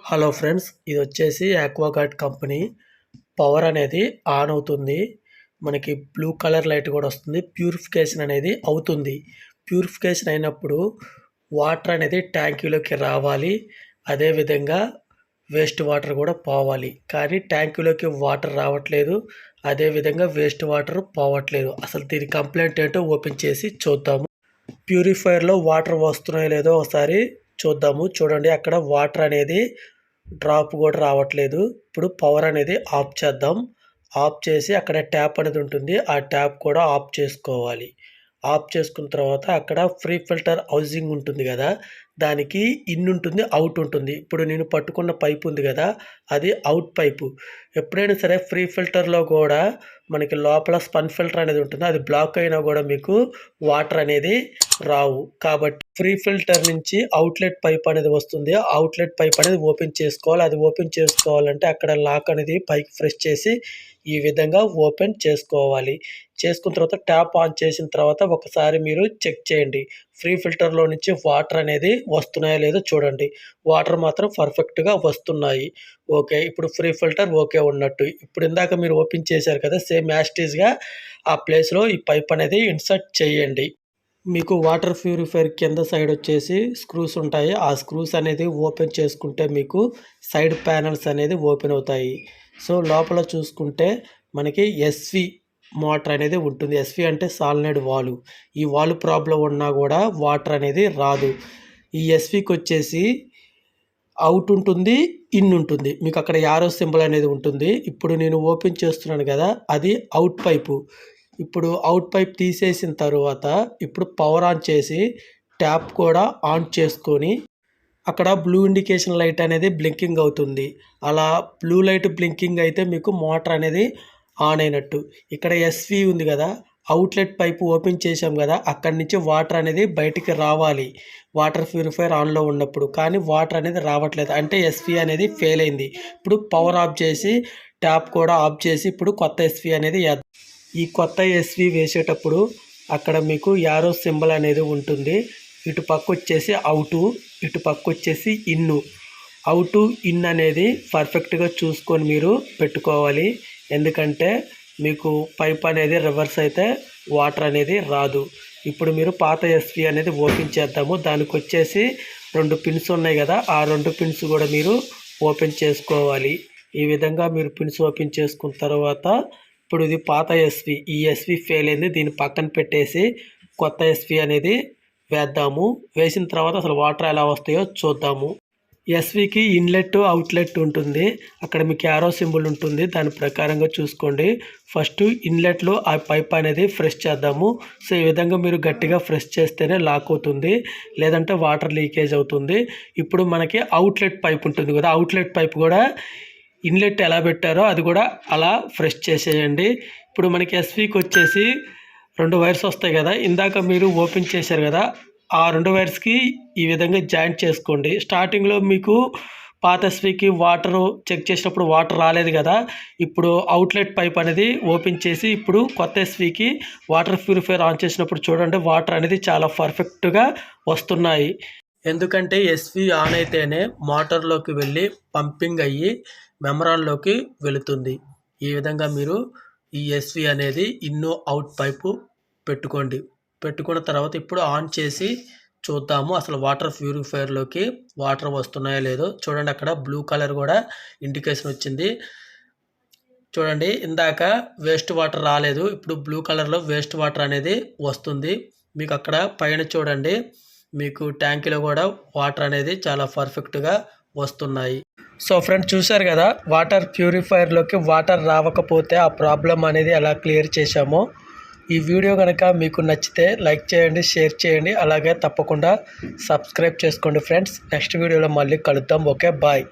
Hello friends, ఇది వచ్చేసి Aquaguard company. Power అనేది ఆన్ అవుతుంది. మనకి బ్లూ కలర్ లైట్ కూడా వస్తుంది. ప్యూరిఫికేషన్ అనేది అవుతుంది. ప్యూరిఫికేషన్ అయినప్పుడు వాటర్ అనేది ట్యాంకీలోకి రావాలి. అదేవిధంగా వేస్ట్ వాటర్ కూడా పోవాలి. కానీ ట్యాంకీలోకి వాటర్ రావట్లేదు. అదేవిధంగా వేస్ట్ వాటర్ పోవట్లేదు. అసలు దీని కంప్లైంట్ ఏంటో ఓపెన్ చేసి చూద్దాము. ప్యూరిఫైయర్లో వాటర్ వస్తున్నాయో లేదో ఒకసారి చూద్దాము. చూడండి, అక్కడ వాటర్ అనేది డ్రాప్ కూడా రావట్లేదు. ఇప్పుడు పవర్ అనేది ఆఫ్ చేద్దాం. ఆఫ్ చేసి అక్కడ ట్యాప్ అనేది ఉంటుంది. ఆ ట్యాప్ కూడా ఆఫ్ చేసుకోవాలి. ఆఫ్ చేసుకున్న తర్వాత అక్కడ ఫ్రీ ఫిల్టర్ హౌసింగ్ ఉంటుంది కదా, దానికి ఇన్ ఉంటుంది, అవుట్ ఉంటుంది. ఇప్పుడు నేను పట్టుకున్న పైప్ ఉంది కదా, అది అవుట్ పైపు. ఎప్పుడైనా సరే ఫ్రీ ఫిల్టర్లో కూడా మనకి లోపల స్పన్ ఫిల్టర్ అనేది ఉంటుంది. అది బ్లాక్ అయినా కూడా మీకు వాటర్ అనేది రావు. కాబట్టి ఫ్రీ ఫిల్టర్ నుంచి అవుట్లెట్ పైప్ అనేది వస్తుంది. అవుట్లెట్ పైప్ అనేది ఓపెన్ చేసుకోవాలి. అది ఓపెన్ చేసుకోవాలంటే అక్కడ లాక్ అనేది పైకి ప్రెస్ చేసి ఈ విధంగా ఓపెన్ చేసుకోవాలి. చేసుకున్న తర్వాత ట్యాప్ ఆన్ చేసిన తర్వాత ఒకసారి మీరు చెక్ చేయండి. ఫ్రీ ఫిల్టర్లో నుంచి వాటర్ అనేది వస్తున్నాయో లేదో చూడండి. వాటర్ మాత్రం పర్ఫెక్ట్గా వస్తున్నాయి. ఓకే, ఇప్పుడు ఫ్రీ ఫిల్టర్ ఓకే ఉన్నట్టు. ఇప్పుడు ఇందాక మీరు ఓపెన్ చేశారు కదా, సేమ్ యాస్టీస్గా ఆ ప్లేస్లో ఈ పైప్ అనేది ఇన్సర్ట్ చేయండి. మీకు వాటర్ ప్యూరిఫైయర్ కింద సైడ్ వచ్చేసి స్క్రూస్ ఉంటాయి. ఆ స్క్రూస్ అనేది ఓపెన్ చేసుకుంటే మీకు సైడ్ ప్యానల్స్ అనేది ఓపెన్ అవుతాయి. సో లోపల చూసుకుంటే మనకి ఎస్వి మోటార్ అనేది ఉంటుంది. ఎస్వి అంటే సాలినాయిడ్ వాల్వ్. ఈ వాల్వ్ ప్రాబ్లం ఉన్నా కూడా వాటర్ అనేది రాదు. ఈ ఎస్వికి వచ్చేసి అవుట్ ఉంటుంది, ఇన్ ఉంటుంది. మీకు అక్కడ యారో సింబల్ అనేది ఉంటుంది. ఇప్పుడు నేను ఓపెన్ చేస్తున్నాను కదా, అది అవుట్ పైపు. ఇప్పుడు అవుట్ పైప్ తీసేసిన తర్వాత ఇప్పుడు పవర్ ఆన్ చేసి ట్యాప్ కూడా ఆన్ చేసుకొని అక్కడ బ్లూ ఇండికేషన్ లైట్ అనేది బ్లింకింగ్ అవుతుంది. అలా బ్లూ లైట్ బ్లింకింగ్ అయితే మీకు మోటార్ అనేది ఆన్ అయినట్టు. ఇక్కడ ఎస్వి ఉంది కదా, అవుట్లెట్ పైపు ఓపెన్ చేసాం కదా, అక్కడి నుంచి వాటర్ అనేది బయటికి రావాలి వాటర్ ప్యూరిఫైయర్ ఆన్లో ఉన్నప్పుడు. కానీ వాటర్ అనేది రావట్లేదు, అంటే ఎస్వి అనేది ఫెయిల్ అయింది. ఇప్పుడు పవర్ ఆఫ్ చేసి ట్యాప్ కూడా ఆఫ్ చేసి ఇప్పుడు కొత్త ఎస్వి అనేది ఈ కొత్త ఎస్వి వేసేటప్పుడు అక్కడ మీకు యారో సింబల్ అనేది ఉంటుంది. ఇటు పక్క వచ్చేసి అవుటు, ఇటు పక్క వచ్చేసి ఇన్ను. అవుటు ఇన్ అనేది పర్ఫెక్ట్గా చూసుకొని మీరు పెట్టుకోవాలి. ఎందుకంటే మీకు పైప్ అనేది రివర్స్ అయితే వాటర్ అనేది రాదు. ఇప్పుడు మీరు పాత ఎస్వి అనేది ఓపెన్ చేద్దాము. దానికి వచ్చేసి 2 పిన్స్ ఉన్నాయి కదా, ఆ 2 పిన్స్ కూడా మీరు ఓపెన్ చేసుకోవాలి. ఈ విధంగా మీరు పిన్స్ ఓపెన్ చేసుకున్న తర్వాత ఇప్పుడు ఇది పాత ఎస్వి, ఈ ఎస్వి ఫెయిల్ అయింది. దీన్ని పక్కన పెట్టేసి కొత్త ఎస్వి అనేది వేద్దాము. వేసిన తర్వాత అసలు వాటర్ ఎలా వస్తాయో చూద్దాము. ఎస్వికి ఇన్లెట్ అవుట్లెట్ ఉంటుంది. అక్కడ మీకు యారో సింబల్ ఉంటుంది, దాని ప్రకారంగా చూసుకోండి. ఫస్ట్ ఇన్లెట్లో ఆ పైప్ అనేది ఫ్రెష్ చేద్దాము. సో ఈ విధంగా మీరు గట్టిగా ఫ్రెష్ చేస్తేనే లాక్ అవుతుంది, లేదంటే వాటర్ లీకేజ్ అవుతుంది. ఇప్పుడు మనకి అవుట్లెట్ పైప్ ఉంటుంది కదా, అవుట్లెట్ పైప్ కూడా ఇన్లెట్ ఎలా పెట్టారో అది కూడా అలా ఫ్రెష్ చేసేయండి. ఇప్పుడు మనకి ఎస్వికి వచ్చేసి 2 వైర్స్ వస్తాయి కదా, ఇందాక మీరు ఓపెన్ చేశారు కదా, ఆ 2 వైర్స్కి ఈ విధంగా జాయింట్ చేసుకోండి. స్టార్టింగ్లో మీకు పాత ఎస్వికి వాటర్ చెక్ చేసినప్పుడు వాటర్ రాలేదు కదా, ఇప్పుడు అవుట్లెట్ పైప్ అనేది ఓపెన్ చేసి ఇప్పుడు కొత్త ఎస్వికి వాటర్ ప్యూరిఫైయర్ ఆన్ చేసినప్పుడు చూడండి, వాటర్ అనేది చాలా పర్ఫెక్ట్గా వస్తున్నాయి. ఎందుకంటే ఎస్వి ఆన్ అయితేనే మోటార్లోకి వెళ్ళి పంపింగ్ అయ్యి మెమరాన్లోకి వెళుతుంది. ఈ విధంగా మీరు ఈ ఎస్వి అనేది ఇన్ను అవుట్ పైపు పెట్టుకోండి. పెట్టుకున్న తర్వాత ఇప్పుడు ఆన్ చేసి చూద్దాము అసలు వాటర్ ప్యూరిఫైయర్లోకి వాటర్ వస్తున్నాయో లేదో. చూడండి, అక్కడ బ్లూ కలర్ కూడా ఇండికేషన్ వచ్చింది. చూడండి, ఇందాక వేస్ట్ వాటర్ రాలేదు, ఇప్పుడు బ్లూ కలర్లో వేస్ట్ వాటర్ అనేది వస్తుంది. మీకు అక్కడ పైన చూడండి, మీకు ట్యాంకీలో కూడా వాటర్ అనేది చాలా పర్ఫెక్ట్గా వస్తున్నాయి. సో ఫ్రెండ్స్, చూశారు కదా, వాటర్ ప్యూరిఫైయర్లోకి వాటర్ రావకపోతే ఆ ప్రాబ్లం అనేది ఎలా క్లియర్ చేశామో. ఈ వీడియో కనుక మీకు నచ్చితే లైక్ చేయండి, షేర్ చేయండి, అలాగే తప్పకుండా సబ్స్క్రైబ్ చేసుకోండి ఫ్రెండ్స్. నెక్స్ట్ వీడియోలో మళ్ళీ కలుద్దాం. Okay, bye.